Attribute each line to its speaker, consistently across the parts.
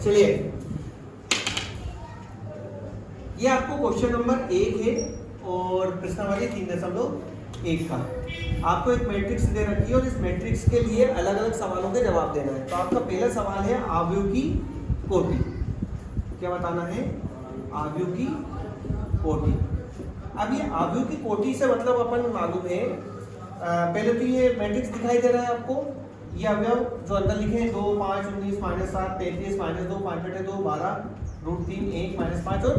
Speaker 1: चलिए, ये आपको क्वेश्चन नंबर 1 है और प्रश्नावली 3.1 का। आपको एक मैट्रिक्स दे रखी है और इस मैट्रिक्स के लिए अलग अलग सवालों के जवाब देना है। तो आपका पहला सवाल है आव्यूह की कोटि। क्या बताना है? आव्यूह की कोटि। अब ये आव्यूह की कोटि से मतलब अपन मालूम है, पहले तो ये मैट्रिक्स दिखाई दे रहा है आपको। ये अवयव जो अंदर लिखे हैं 2, 5, 19, -7, 33, -2, 5/2, 12, √3, 1, -5 और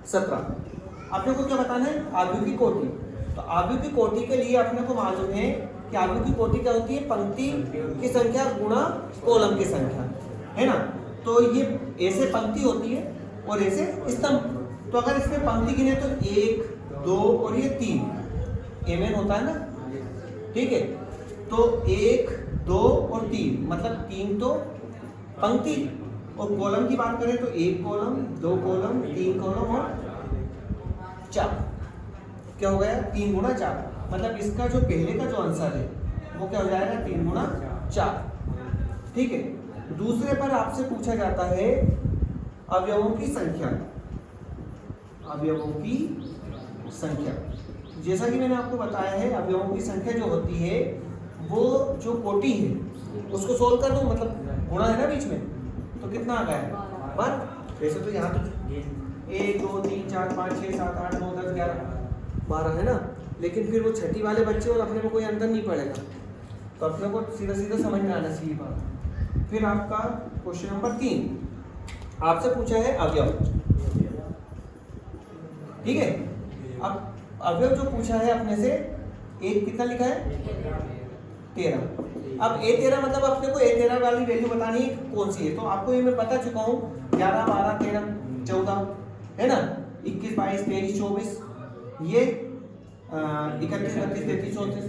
Speaker 1: 17। अपने को क्या बताना है? आव्यूह की कोटि। तो आव्यूह की कोटि के लिए अपने को मालूम है कि आव्यूह की कोटि क्या होती है? पंक्ति की संख्या गुणा कॉलम की संख्या, है ना। तो ये ऐसे पंक्ति होती है और ऐसे स्तंभ। तो अगर इसमें पंक्ति गिने तो 1, 2 और ये 3 एमएन होता है ना, ठीक है। तो 1, 2 और 3 मतलब 3 तो पंक्ति, और कॉलम की बात करें तो 1 कॉलम, 2 कॉलम, 3 कॉलम और 4। क्या हो गया? 3 गुणा 4। मतलब इसका जो पहले का जो आंसर है वो क्या हो जाएगा? 3 गुणा 4, ठीक है। दूसरे पर आपसे पूछा जाता है अवयवों की संख्या। अवयवों की संख्या, जैसा कि मैंने आपको बताया है, अवयवों की संख्या जो होती है वो जो कोटि है उसको सोल्व कर दो, मतलब गुणा है ना बीच में, तो कितना आ गया? 12। वैसे तो यहाँ तो 1, 2, 3, 4, 5, 6, 7, 8, 9, 10, 11, 12 है ना। लेकिन फिर वो छठी वाले बच्चे और अपने को कोई अंतर नहीं पड़ेगा, तो अपने को सीधा सीधा समझ में आना चाहिए बात। फिर आपका क्वेश्चन नंबर 3 आपसे पूछा है अवयव, ठीक है। अब अवयव जो पूछा है अपने से, एक कितना लिखा है? 13। अब A13 मतलब अपने को A13 वाली वैल्यू बतानी है कौन सी है। तो आपको ये मैं बता चुका हूँ, 11, 12, 13, 14 है ना, 21, 22, 23, 24, ये 31, 32, 33, 34।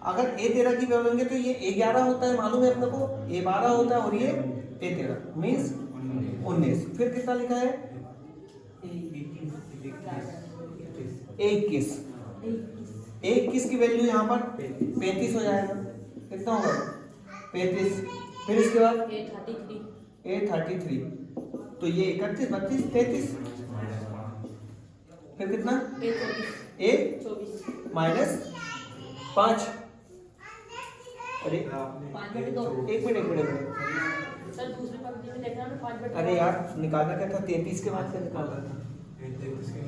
Speaker 1: अगर A13 की वैल्यू लेंगे तो ये A11 होता है, मालूम है अपने को, A12 होता है और ये A13 मीन्स 19। फिर कितना लिखा है? 21 की वैल्यू यहाँ पर 35 हो जाएगा। कितना होगा? 35। फिर इसके बाद A33, तो ये 31, 32, 33। फिर कितना? A -5। अरे एक मिनट
Speaker 2: सर दूसरे पंक्ति में देखना ना 5/2।
Speaker 1: अरे यार निकालना क्या था? 33 के बाद क्या निकालना था?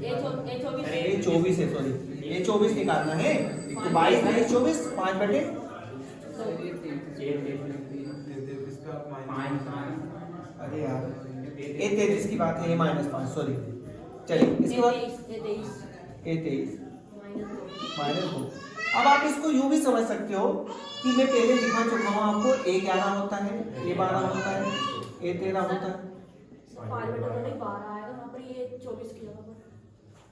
Speaker 1: A24 है, सॉरी, A24 निकालना है। तो 22, 23, 24, 5/2। अरे यार A33 की बात है, ये -5, सॉरी। चलिए इसके बाद A23 -2। अब आप इसको यूं भी समझ सकते हो कि मैं पहले दिखा चुका हूँ आपको, A11 होता है, A12 होता है, A13 होता है।
Speaker 2: 5/2 12 आएगा वहाँ पर, ये 24 की जगह पर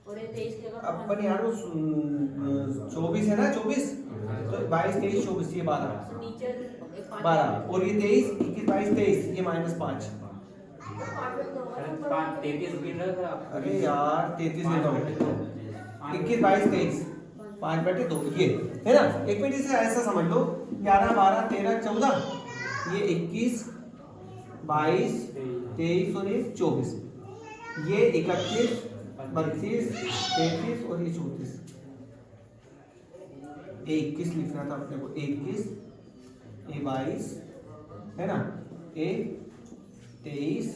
Speaker 2: और ये 23 की जगह पर।
Speaker 1: अपन यार वो 24 है ना, 24 तो 22, 23, 24, ये 12,
Speaker 2: नीचे
Speaker 1: 12 और ये 23, 21, 22, 23, ये -5। अरे यार 33 ले लो, 21, 22, 23, 5/2 ये है ना। एक मिनट इसे ऐसा समझ लो, 11, 12, 13, 14, ये 21, 22, 23 और ये 24, ये 31, 32, 33 और ये 34। 21 लिखना था अपने को, 21, A22 है ना, A23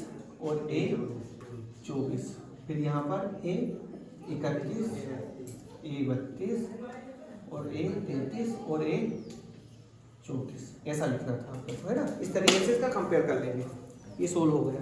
Speaker 1: और A24। फिर यहाँ पर A31, A32 और A33 और A34, ऐसा लिखना था आपको, है ना। इस तरीके से इसका कंपेयर कर लेंगे, ये सोल्व हो गया।